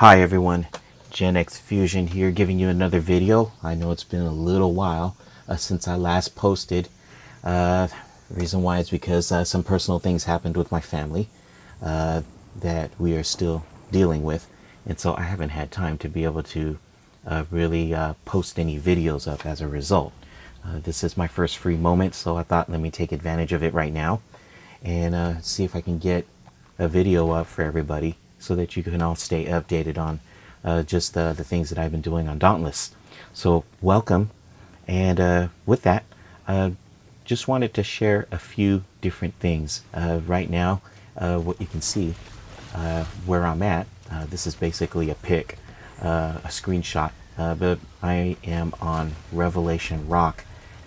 Hi everyone, Gen X Fusion here giving you another video. I know it's been a little while since I last posted. The reason why is because some personal things happened with my family that we are still dealing with, and so I haven't had time to be able to really post any videos up as a result. This is my first free moment, so I thought let me take advantage of it right now and see if I can get a video up for everybody so that you can all stay updated on just the things that I've been doing on Dauntless. So welcome, and with that, just wanted to share a few different things. Right now, what you can see where I'm at, this is basically a pic, a screenshot, but I am on Revelation Rock,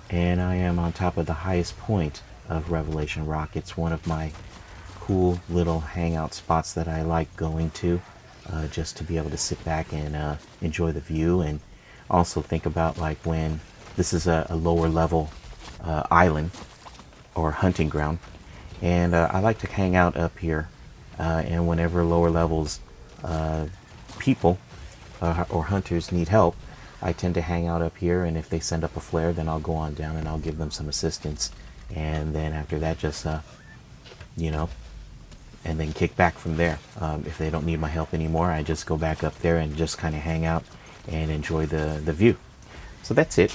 and I am on top of the highest point of Revelation Rock. It's one of my cool little hangout spots that I like going to, just to be able to sit back and enjoy the view, and also think about like when this is a lower level island or hunting ground, and I like to hang out up here, and whenever lower levels people or hunters need help, I tend to hang out up here, and if they send up a flare, then I'll go on down and I'll give them some assistance, and then after that just you know, and then kick back from there. If they don't need my help anymore, I just go back up there and just kind of hang out and enjoy the view. So that's it,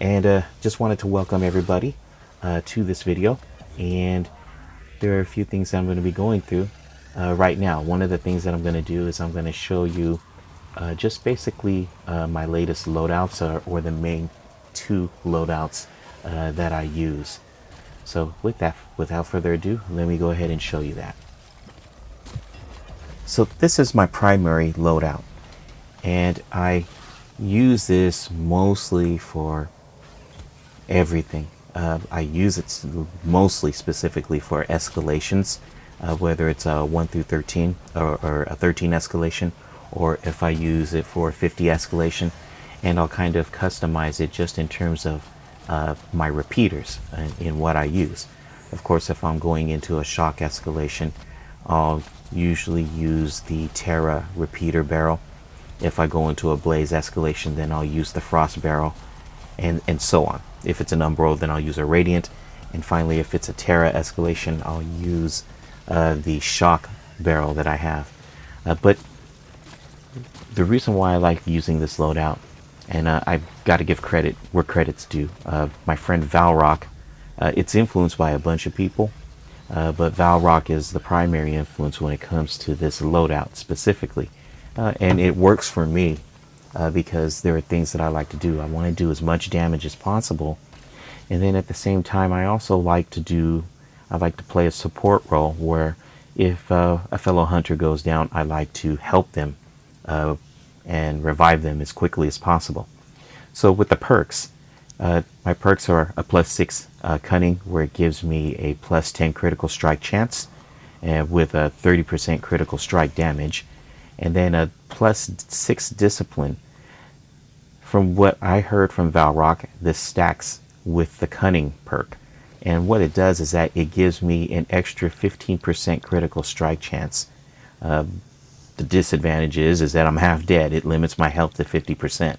and just wanted to welcome everybody to this video, and there are a few things that I'm going to be going through right now. One of the things that I'm going to do is I'm going to show you just basically my latest loadouts, or the main two loadouts that I use. So with that, without further ado, let me go ahead and show you that. So this is my primary loadout, and I use this mostly for everything. I use it mostly specifically for escalations, whether it's a 1 through 13 or a 13 escalation, or if I use it for 50 escalation, and I'll kind of customize it just in terms of my repeaters in what I use. Of course, if I'm going into a shock escalation, I'll usually use the Terra repeater barrel. If I go into a blaze escalation, then I'll use the frost barrel, and so on. If it's an umbro, then I'll use a radiant, and finally if it's a Terra escalation, I'll use the shock barrel that I have. But the reason why I like using this loadout, and I've got to give credit where credit's due, my friend Valrock, it's influenced by a bunch of people, but Valrock is the primary influence when it comes to this loadout specifically, and it works for me because there are things that I like to do. I want to do as much damage as possible, and then at the same time I also like to play a support role where if a fellow hunter goes down, I like to help them and revive them as quickly as possible. So with the perks, my perks are a +6 cunning, where it gives me a +10 critical strike chance, with a 30% critical strike damage, and then a +6 discipline. From what I heard from Valrock, this stacks with the cunning perk, and what it does is that it gives me an extra 15% critical strike chance. The disadvantage is that I'm half dead. It limits my health to 50%,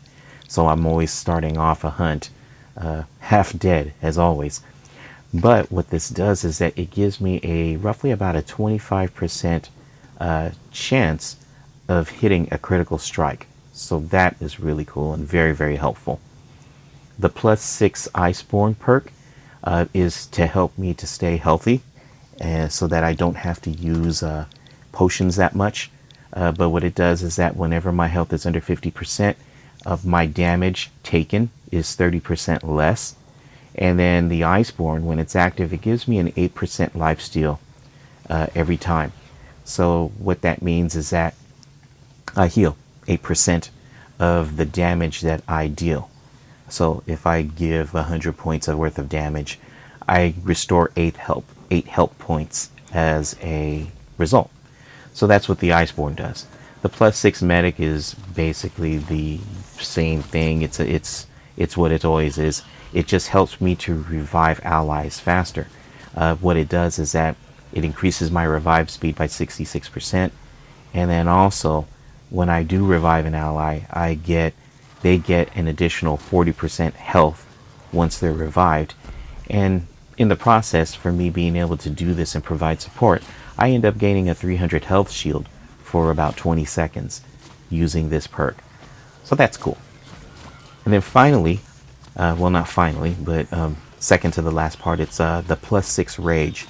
so I'm always starting off a hunt half dead as always. But what this does is that it gives me a roughly about a 25% chance of hitting a critical strike. So that is really cool and very, very helpful. The +6 Iceborne perk is to help me to stay healthy, so that I don't have to use potions that much. But what it does is that whenever my health is under 50%, of my damage taken is 30% less. And then the Iceborne, when it's active, it gives me an 8% lifesteal every time. So what that means is that I heal 8% of the damage that I deal. So if I give 100 points worth of damage, I restore 8 health points as a result. So that's what the Iceborne does. The +6 medic is basically the same thing. It's what it always is. It just helps me to revive allies faster. What it does is that it increases my revive speed by 66%, and then also when I do revive an ally, they get an additional 40% health once they're revived. And in the process, for me being able to do this and provide support, I end up gaining a 300 health shield for about 20 seconds using this perk. So that's cool. And then finally, well, not finally, but second to the last part, it's the +6 rage.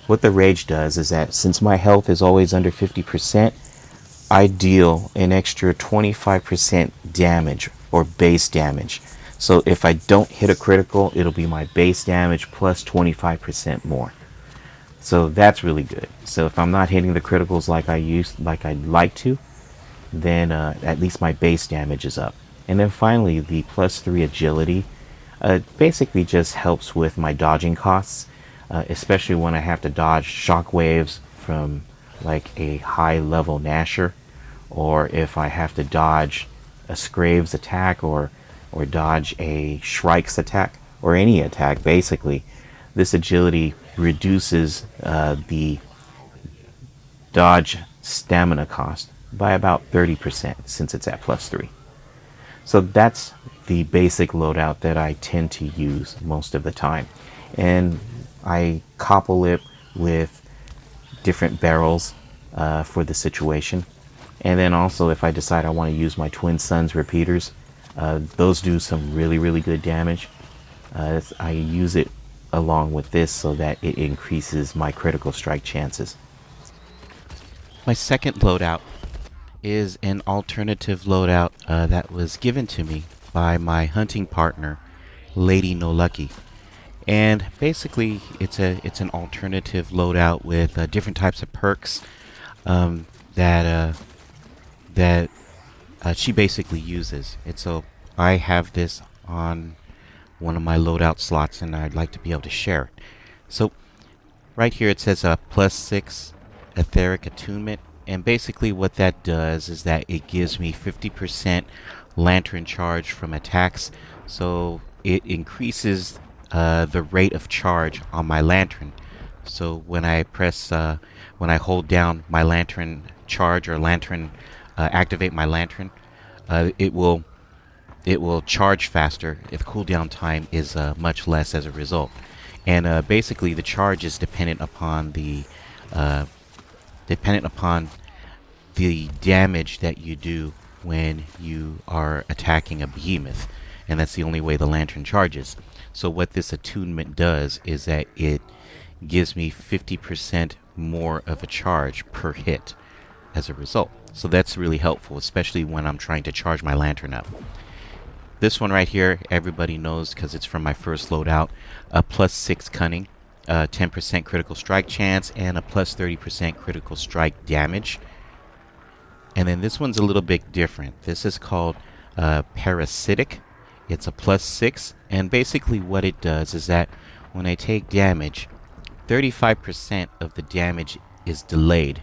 What the rage does is that since my health is always under 50%, I deal an extra 25% damage or base damage. So if I don't hit a critical, it'll be my base damage plus 25% more. So that's really good. So if I'm not hitting the criticals like I'd like to, then at least my base damage is up. And then finally, the +3 agility basically just helps with my dodging costs, especially when I have to dodge shockwaves from like a high level Nasher, or if I have to dodge a Skraev's attack or dodge a Shrike's attack, or any attack basically. This agility reduces the dodge stamina cost by about 30% since it's at +3. So that's the basic loadout that I tend to use most of the time. And I couple it with different barrels for the situation. And then also if I decide I want to use my Twin Suns repeaters, those do some really good damage. I use it along with this so that it increases my critical strike chances. My second loadout is an alternative loadout that was given to me by my hunting partner, LadyNoLucky. And basically it's an alternative loadout with different types of perks that she basically uses. And so I have this on one of my loadout slots and I'd like to be able to share it. So right here it says a +6 etheric attunement, and basically what that does is that it gives me 50% lantern charge from attacks, so it increases the rate of charge on my lantern. So when I hold down my lantern charge or activate my lantern, it will charge faster. The cooldown time is much less as a result. And basically the charge is dependent upon the damage that you do when you are attacking a behemoth, and that's the only way the lantern charges. So what this attunement does is that it gives me 50% more of a charge per hit as a result. So that's really helpful, especially when I'm trying to charge my lantern up. This one right here, everybody knows because it's from my first loadout. A +6 cunning, 10% critical strike chance, and a +30% critical strike damage. And then this one's a little bit different. This is called parasitic. It's a +6, and basically what it does is that when I take damage, 35% of the damage is delayed.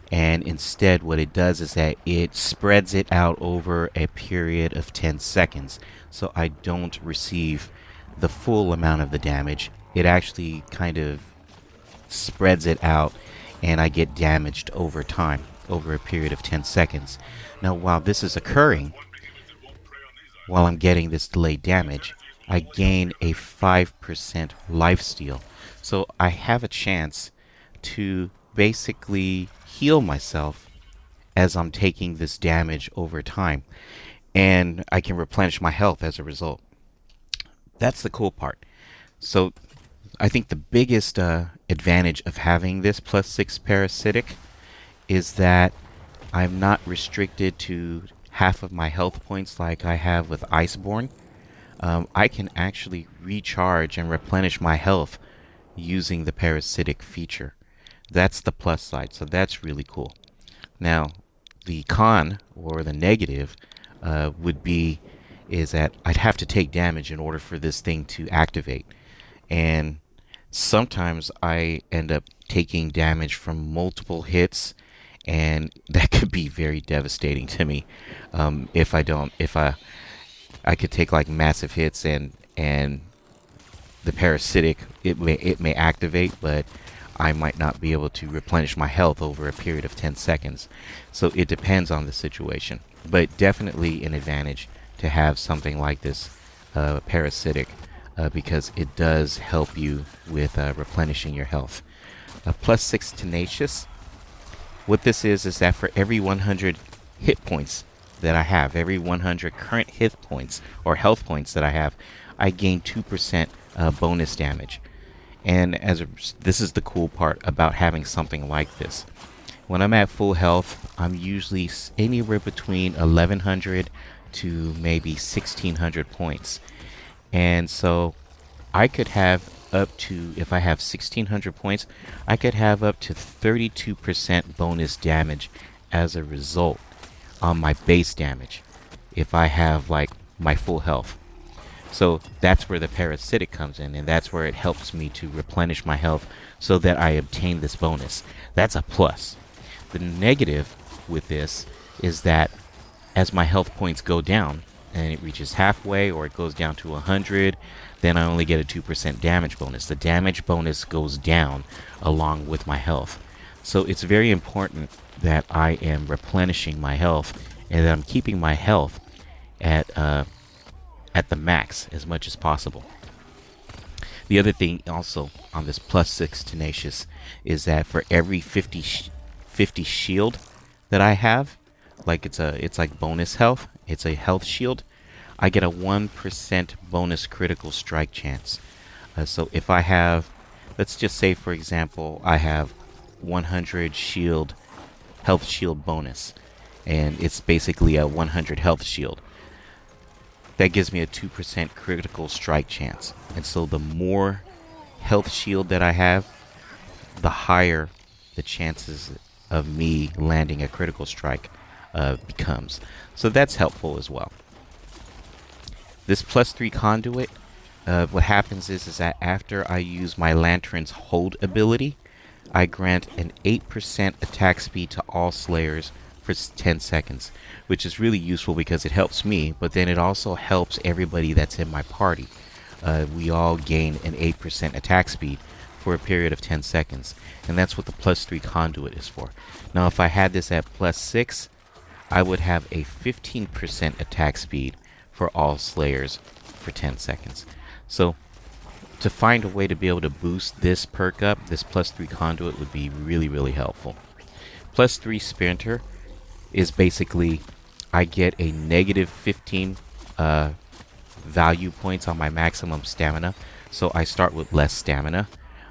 And instead what it does is that it spreads it out over a period of 10 seconds. So I don't receive the full amount of the damage. It actually kind of spreads it out and I get damaged over time, over a period of 10 seconds. Now while this is occurring, while I'm getting this delayed damage, I gain a 5% lifesteal. So I have a chance to basically heal myself as I'm taking this damage over time, and I can replenish my health as a result. That's the cool part. So I think the biggest advantage of having this +6 parasitic is that I'm not restricted to half of my health points like I have with Iceborne. I can actually recharge and replenish my health using the parasitic feature. That's the plus side, so that's really cool. Now, the con, or the negative, is that I'd have to take damage in order for this thing to activate. And sometimes I end up taking damage from multiple hits, and that could be very devastating to me. If I could take like massive hits and the parasitic, it may activate, but I might not be able to replenish my health over a period of 10 seconds. So it depends on the situation. But definitely an advantage to have something like this parasitic because it does help you with replenishing your health. +6 tenacious. What this is that for every 100 hit points that I have, every 100 current hit points or health points that I have, I gain 2% bonus damage. And this is the cool part about having something like this. When I'm at full health, I'm usually anywhere between 1100 to maybe 1600 points. And so I could have up to, if I have 1600 points, I could have up to 32% bonus damage as a result on my base damage if I have like my full health. So that's where the parasitic comes in, and that's where it helps me to replenish my health so that I obtain this bonus. That's a plus. The negative with this is that as my health points go down and it reaches halfway or it goes down to 100, then I only get a 2% damage bonus. The damage bonus goes down along with my health. So it's very important that I am replenishing my health and that I'm keeping my health at the max as much as possible. The other thing also on this +6 tenacious is that for every 50 shield that I have, like it's like bonus health, it's a health shield, I get a 1% bonus critical strike chance. So if I have, let's just say for example, I have 100 shield health shield bonus, and it's basically a 100 health shield. That gives me a 2% critical strike chance. And so the more health shield that I have, the higher the chances of me landing a critical strike becomes. So that's helpful as well. This +3 conduit, what happens is that after I use my Lantern's hold ability, I grant an 8% attack speed to all slayers for 10 seconds, which is really useful because it helps me, but then it also helps everybody that's in my party. We all gain an 8% attack speed for a period of 10 seconds, and that's what the +3 conduit is for. Now if I had this at +6, I would have a 15% attack speed for all slayers for 10 seconds. So to find a way to be able to boost this perk up, this +3 conduit would be really, really helpful. +3 sprinter is basically I get a -15 value points on my maximum stamina, so I start with less stamina.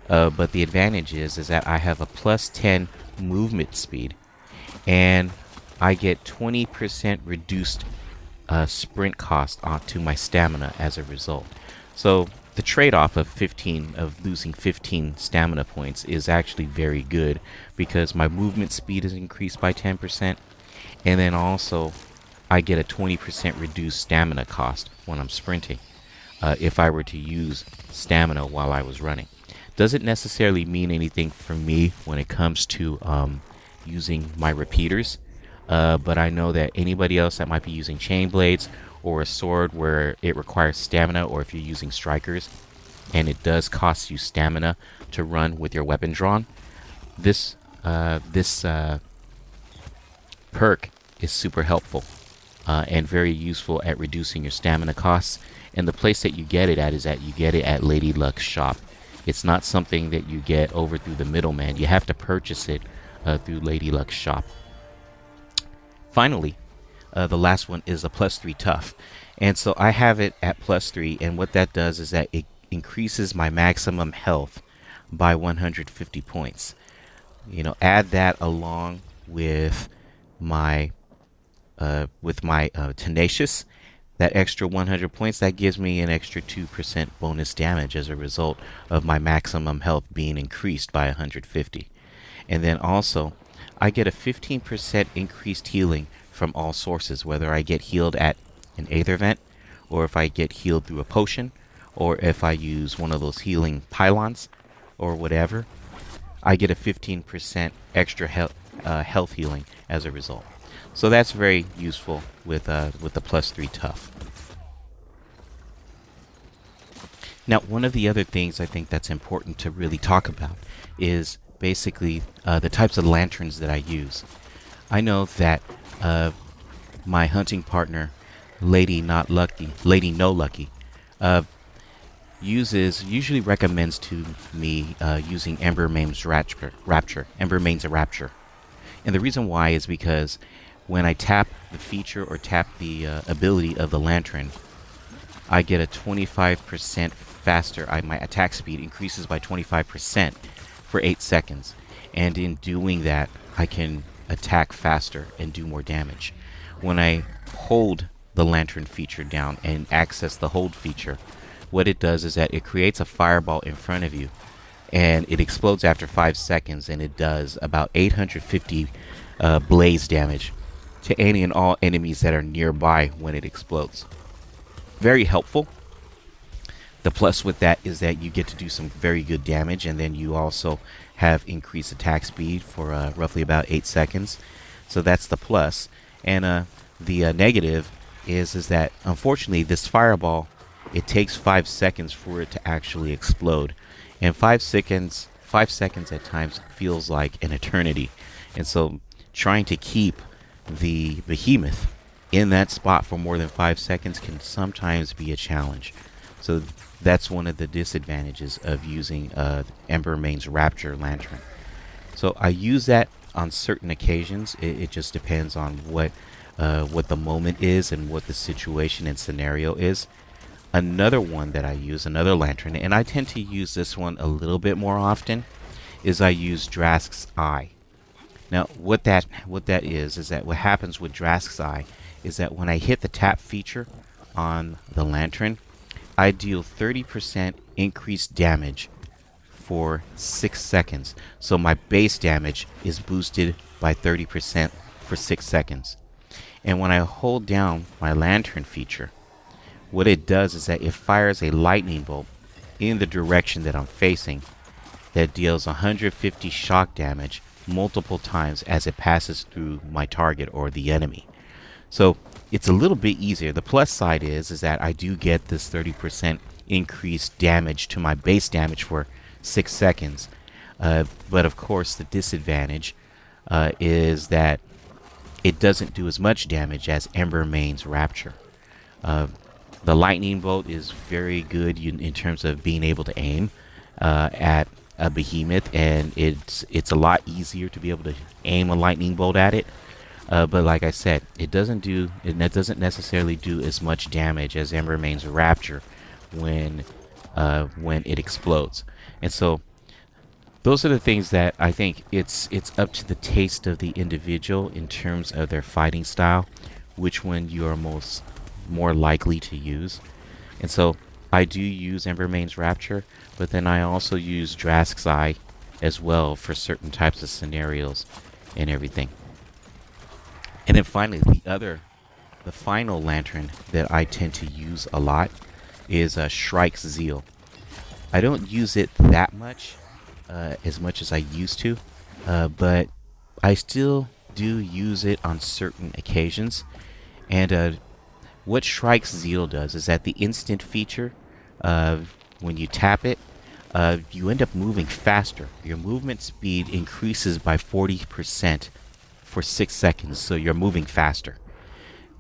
But the advantage is that I have a +10 movement speed, and I get 20% reduced sprint cost onto my stamina as a result. So the trade-off of losing 15 stamina points is actually very good because my movement speed is increased by 10%, and then also I get a 20% reduced stamina cost when I'm sprinting if I were to use stamina while I was running. Doesn't necessarily mean anything for me when it comes to using my repeaters, but I know that anybody else that might be using chain blades or a sword where it requires stamina, or if you're using strikers and it does cost you stamina to run with your weapon drawn, this perk is super helpful and very useful at reducing your stamina costs. And the place that you get it at is that you get it at LadyNoLucky's shop. It's not something that you get over through the middleman. You have to purchase it through LadyNoLucky's shop. Finally, the last one is a +3 tough. And so I have it at +3, and what that does is that it increases my maximum health by 150 points. You know, add that along with my tenacious, that extra 100 points, that gives me an extra 2% bonus damage as a result of my maximum health being increased by 150. And then also I get a 15% increased healing from all sources, whether I get healed at an Aether Vent, or if I get healed through a potion, or if I use one of those healing pylons or whatever. I get a 15% extra health healing as a result. So that's very useful with the +3 tough. Now, one of the other things I think that's important to really talk about is basically the types of lanterns that I use. I know that my hunting partner, LadyNoLucky, usually recommends to me using Embermane's Rapture. And the reason why is because when I tap the feature or tap the ability of the lantern, I get a 25% faster. My attack speed increases by 25% for 8 seconds. And in doing that, I can attack faster and do more damage. When I hold the lantern feature down and access the hold feature, what it does is that it creates a fireball in front of you, and it explodes after 5 seconds, and it does about 850 blaze damage to any and all enemies that are nearby when it explodes. Very helpful. The plus with that is that you get to do some very good damage, and then you also have increased attack speed for roughly about 8 seconds. So that's the plus. And the negative is that unfortunately this fireball, it takes 5 seconds for it to actually explode, and 5 seconds at times feels like an eternity. And so trying to keep the behemoth in that spot for more than 5 seconds can sometimes be a challenge. So that's one of the disadvantages of using Embermane's Rapture lantern. So I use that on certain occasions. It just depends on what the moment is and what the situation and scenario is. Another one that I use, another lantern, and I tend to use this one a little bit more often, is I use Drask's Eye. Now, what that is that what happens with Drask's Eye is that when I hit the tap feature on the lantern, I deal 30% increased damage for 6 seconds. So my base damage is boosted by 30% for 6 seconds. And when I hold down my lantern feature, what it does is that it fires a lightning bolt in the direction that I'm facing that deals 150 shock damage multiple times as it passes through my target or the enemy. So it's a little bit easier. The plus side is that I do get this 30% increased damage to my base damage for 6 seconds. But of course the disadvantage is that it doesn't do as much damage as Embermane's Rapture. The lightning bolt is very good in terms of being able to aim at a behemoth, and it's a lot easier to be able to aim a lightning bolt at it. But like I said, it doesn't necessarily do as much damage as Embermane's Rapture when it explodes. And so those are the things that I think it's up to the taste of the individual in terms of their fighting style, which one you are more likely to use. And so I do use Embermane's Rapture, but then I also use Drask's Eye as well for certain types of scenarios and everything. And then finally, the final lantern that I tend to use a lot is Shrike's Zeal. I don't use it that much, as much as I used to, but I still do use it on certain occasions. And what Shrike's Zeal does is that the instant feature, when you tap it, you end up moving faster. Your movement speed increases by 40% for 6 seconds, so you're moving faster.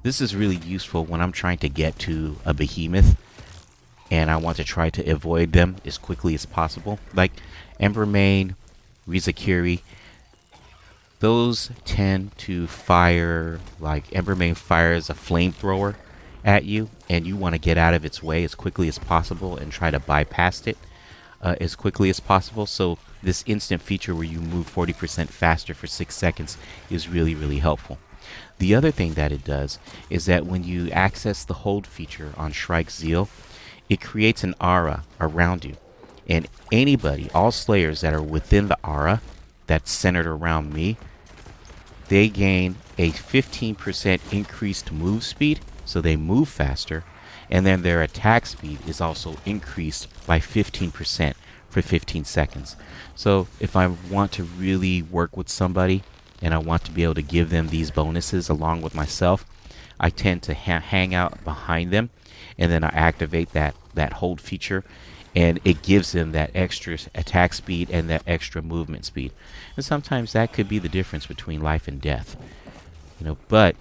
This is really useful when I'm trying to get to a behemoth and I want to try to avoid them as quickly as possible. Like Embermane, Rizakiri, those tend to fire, like Embermane fires a flamethrower at you, and you want to get out of its way as quickly as possible and try to bypass it as quickly as possible. So this instant feature where you move 40% faster for 6 seconds is really, really helpful. The other thing that it does is that when you access the hold feature on Shrike's Zeal, it creates an aura around you. And anybody, all slayers that are within the aura that's centered around me, they gain a 15% increased move speed, so they move faster, and then their attack speed is also increased by 15% for 15 seconds. So if I want to really work with somebody and I want to be able to give them these bonuses along with myself, I tend to hang out behind them, and then I activate that hold feature, and it gives them that extra attack speed and that extra movement speed. And sometimes that could be the difference between life and death, but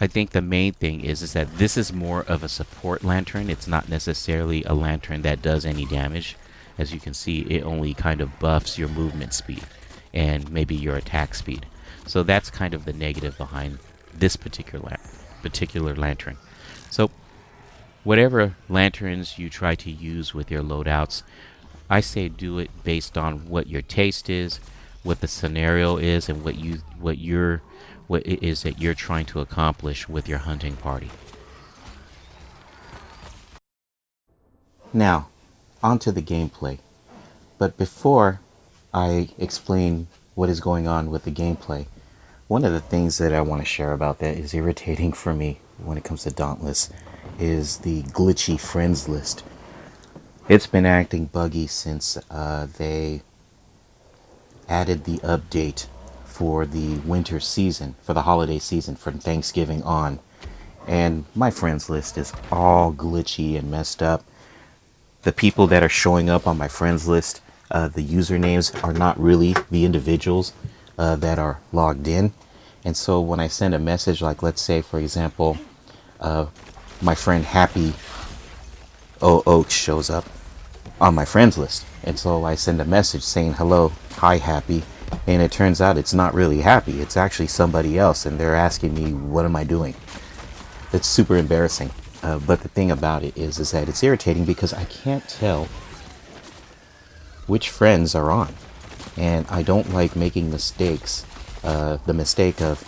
I think the main thing is that this is more of a support lantern. It's not necessarily a lantern that does any damage. As you can see, it only kind of buffs your movement speed and maybe your attack speed. So that's kind of the negative behind this particular lantern. So whatever lanterns you try to use with your loadouts, I say do it based on what your taste is, what the scenario is, and what it is that you're trying to accomplish with your hunting party. Now, onto the gameplay. But before I explain what is going on with the gameplay, one of the things that I want to share about that is irritating for me when it comes to Dauntless is the glitchy friends list. It's been acting buggy since they added the update for the winter season, for the holiday season, from Thanksgiving on. And my friends list is all glitchy and messed up. The people that are showing up on my friends list, the usernames are not really the individuals that are logged in. And so when I send a message, like let's say, for example, my friend Happy Oaks shows up on my friends list. And so I send a message saying, hello, hi Happy. And it turns out it's not really Happy. It's actually somebody else. And they're asking me, what am I doing? It's super embarrassing. But the thing about it is that it's irritating because I can't tell which friends are on. And I don't like making mistakes. The mistake of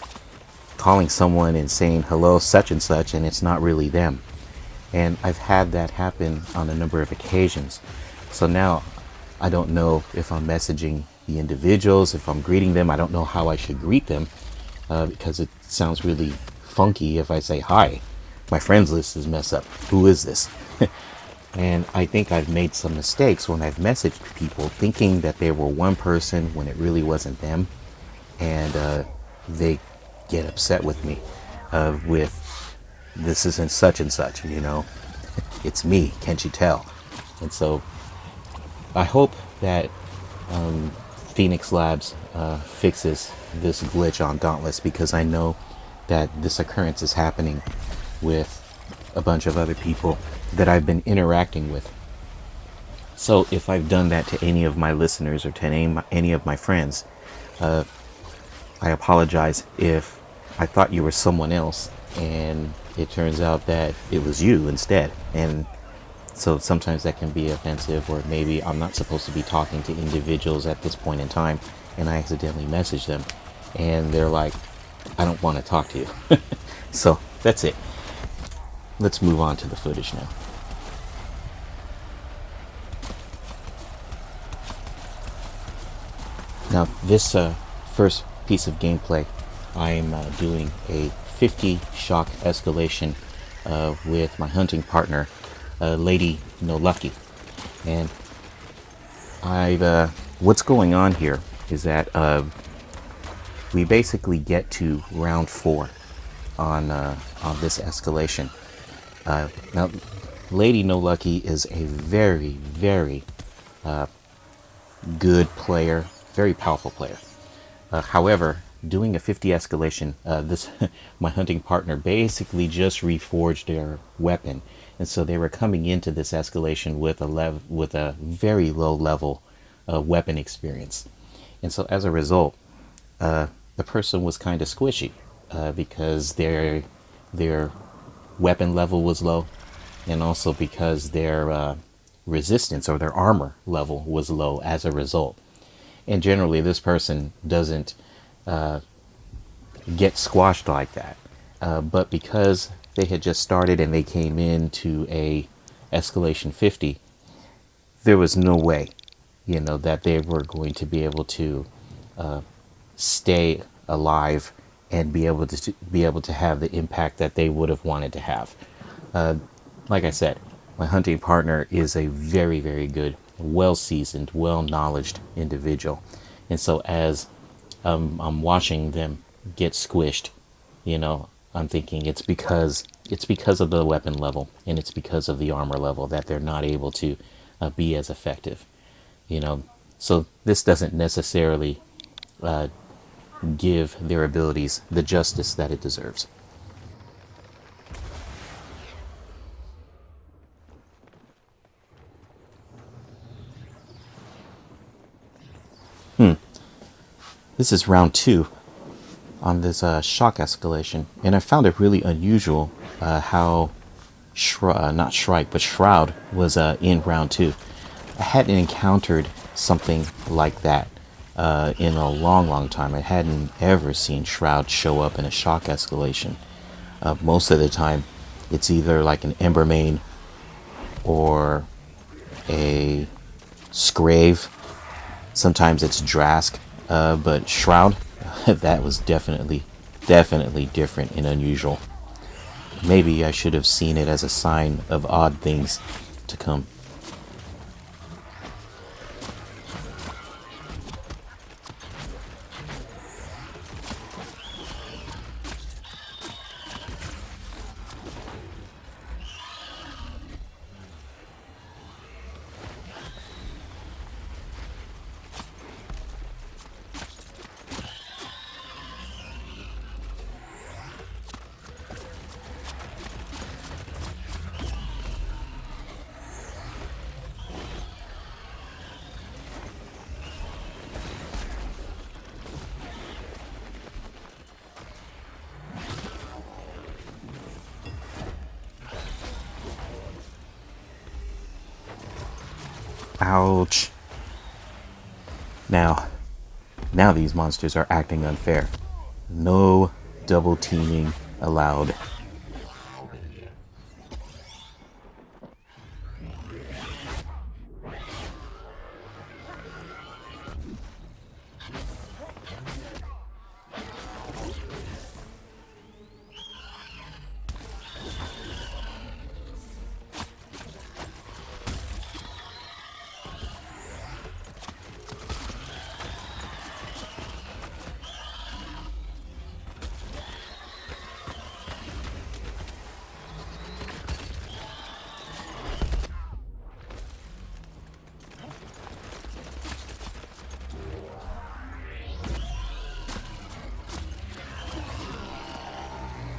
calling someone and saying, hello, such and such, and it's not really them. And I've had that happen on a number of occasions. So now I don't know if I'm messaging the individuals, if I'm greeting them. I don't know how I should greet them because it sounds really funky if I say, hi, my friends list is messed up. Who is this? And I think I've made some mistakes when I've messaged people thinking that they were one person when it really wasn't them. And they get upset with me with, this isn't such and such, it's me, can't you tell? And so I hope that Phoenix Labs fixes this glitch on Dauntless, because I know that this occurrence is happening with a bunch of other people that I've been interacting with. So if I've done that to any of my listeners or to any of my friends, I apologize if I thought you were someone else and it turns out that it was you instead. And so sometimes that can be offensive, or maybe I'm not supposed to be talking to individuals at this point in time and I accidentally message them and they're like, I don't want to talk to you. So that's it. Let's move on to the footage now. Now this first piece of gameplay, I'm doing a 50 shock escalation with my hunting partner, LadyNoLucky. And what's going on here is that we basically get to round 4 on this escalation. Now, LadyNoLucky is a very, very good player, very powerful player. However, doing a 50 escalation, my hunting partner basically just reforged their weapon, and so they were coming into this escalation with a very low level weapon experience, and so as a result, the person was kind of squishy because their weapon level was low, and also because their resistance or their armor level was low as a result. And generally this person doesn't get squashed like that, but because they had just started and they came into a escalation 50, there was no way that they were going to be able to stay alive and be able to have the impact that they would have wanted to have. Like I said, my hunting partner is a very, very good, well-seasoned, well-knowledged individual. And so as I'm watching them get squished, I'm thinking it's because of the weapon level and it's because of the armor level that they're not able to be as effective. You know, so this doesn't necessarily give their abilities the justice that it deserves. This is round two on this shock escalation, and I found it really unusual how not Shrike, but Shrowd was in round two. I hadn't encountered something like that in a long, long time. I hadn't ever seen Shrowd show up in a shock escalation. Most of the time, it's either like an Embermane or a Skraev. Sometimes it's Drask, but Shrowd, that was definitely different and unusual. Maybe I should have seen it as a sign of odd things to come. Ouch. Now, now these monsters are acting unfair. No double teaming allowed.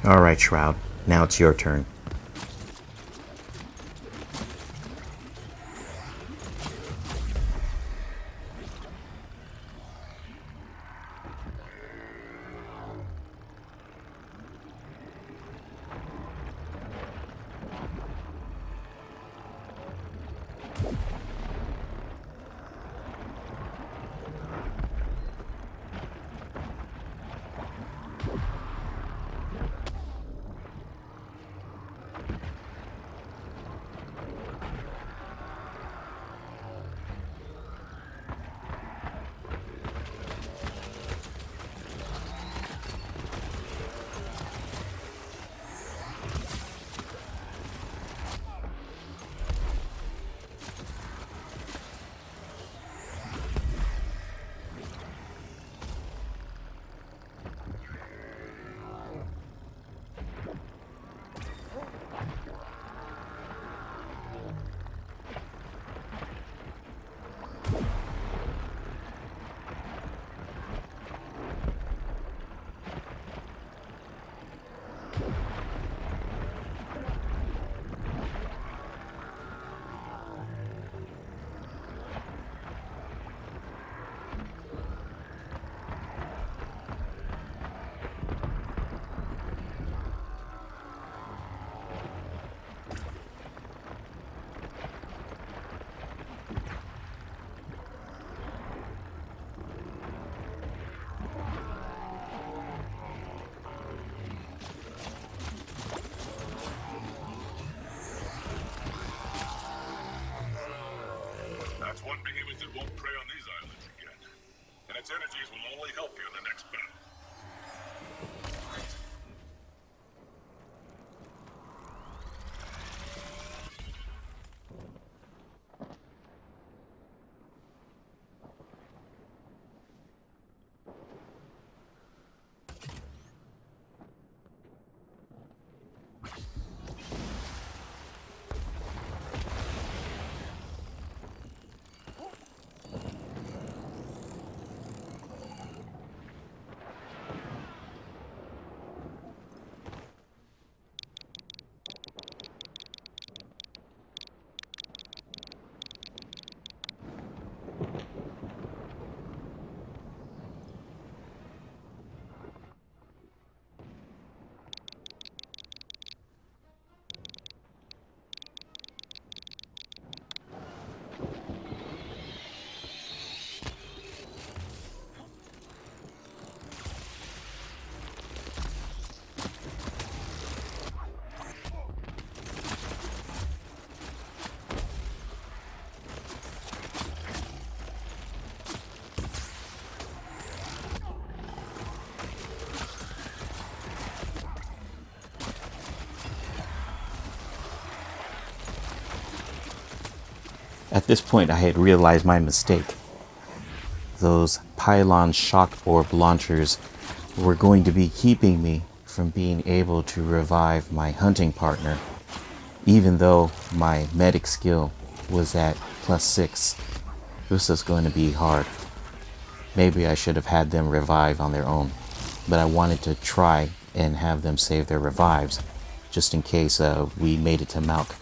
Alright, Shroud. Now it's your turn. That's one behemoth that won't prey on these islands again. And its energies will only help you in the next battle. At this point, I had realized my mistake. Those pylon shock orb launchers were going to be keeping me from being able to revive my hunting partner, even though my medic skill was at +6. This is going to be hard. Maybe I should have had them revive on their own, but I wanted to try and have them save their revives, just in case we made it to Malk.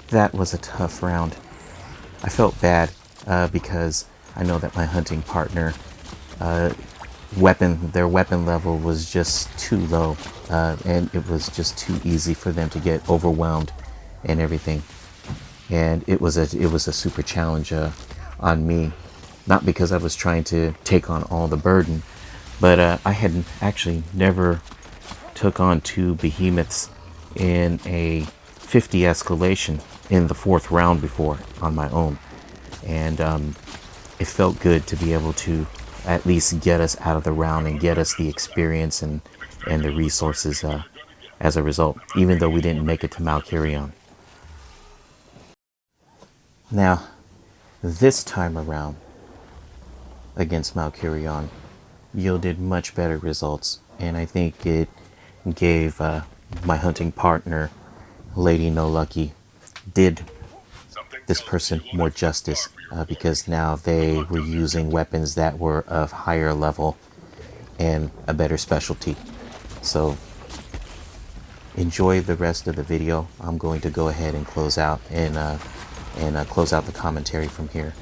that was a tough round. I felt bad because I know that my hunting partner, their weapon level was just too low, and it was just too easy for them to get overwhelmed and everything. And it was a super challenge on me, not because I was trying to take on all the burden, but I had actually never took on two behemoths in a 50 escalation in the 4th round before on my own, and it felt good to be able to at least get us out of the round and get us the experience and the resources as a result, even though we didn't make it to Malkarion. Now, this time around against Malkarion yielded much better results, and I think it gave my hunting partner, LadyNoLucky, did this person more justice because now they were using weapons that were of higher level and a better specialty. So enjoy the rest of the video. I'm going to go ahead and close out and close out the commentary from here.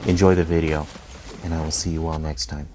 Enjoy the video, and I will see you all next time.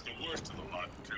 the worst of the lot, too.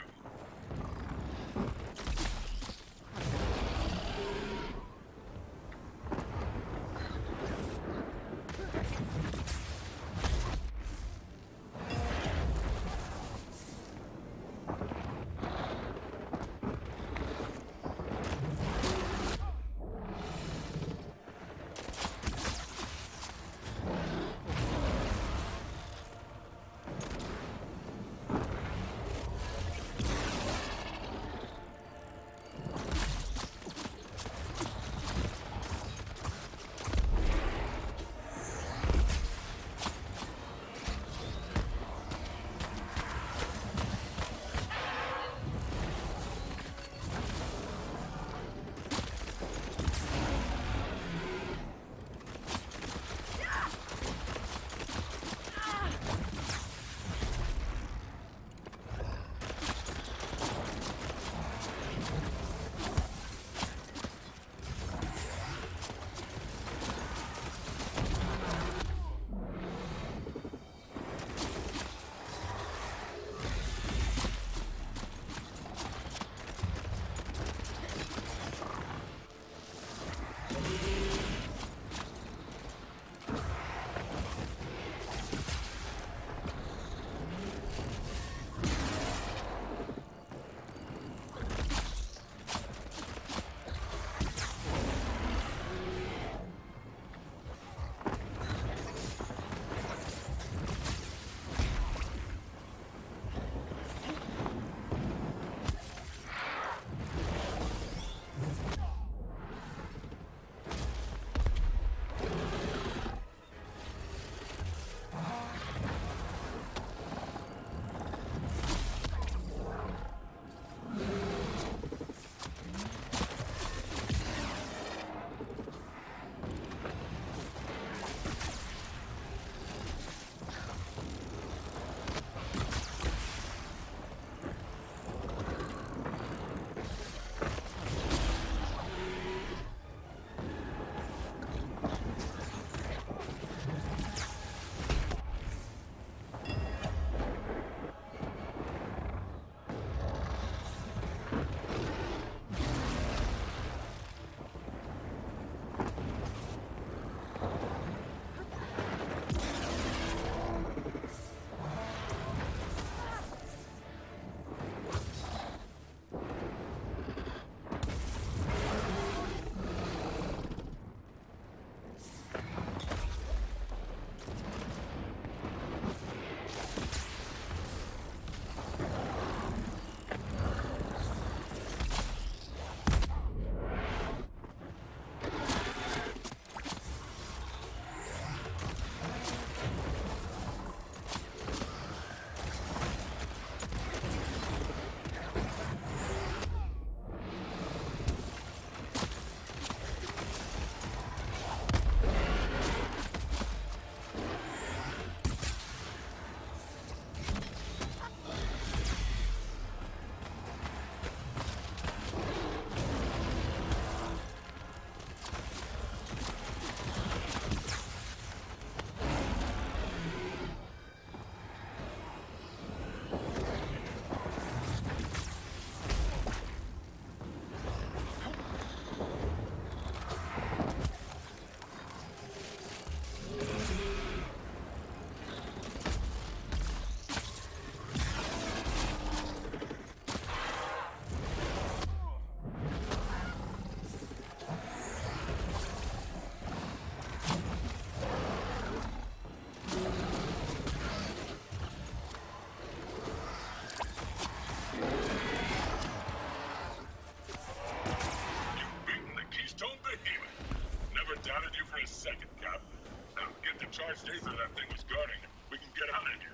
Charged ether that thing was guarding. We can get out of here.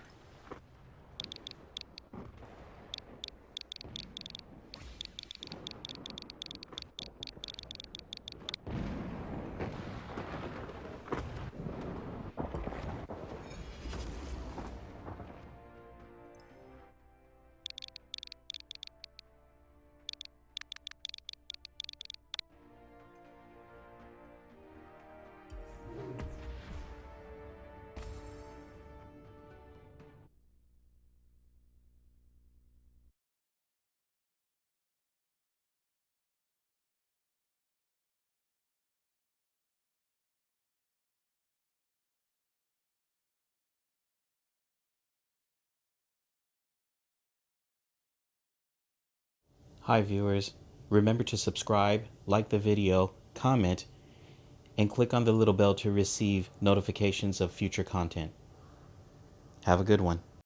Hi viewers, remember to subscribe, like the video, comment, and click on the little bell to receive notifications of future content. Have a good one.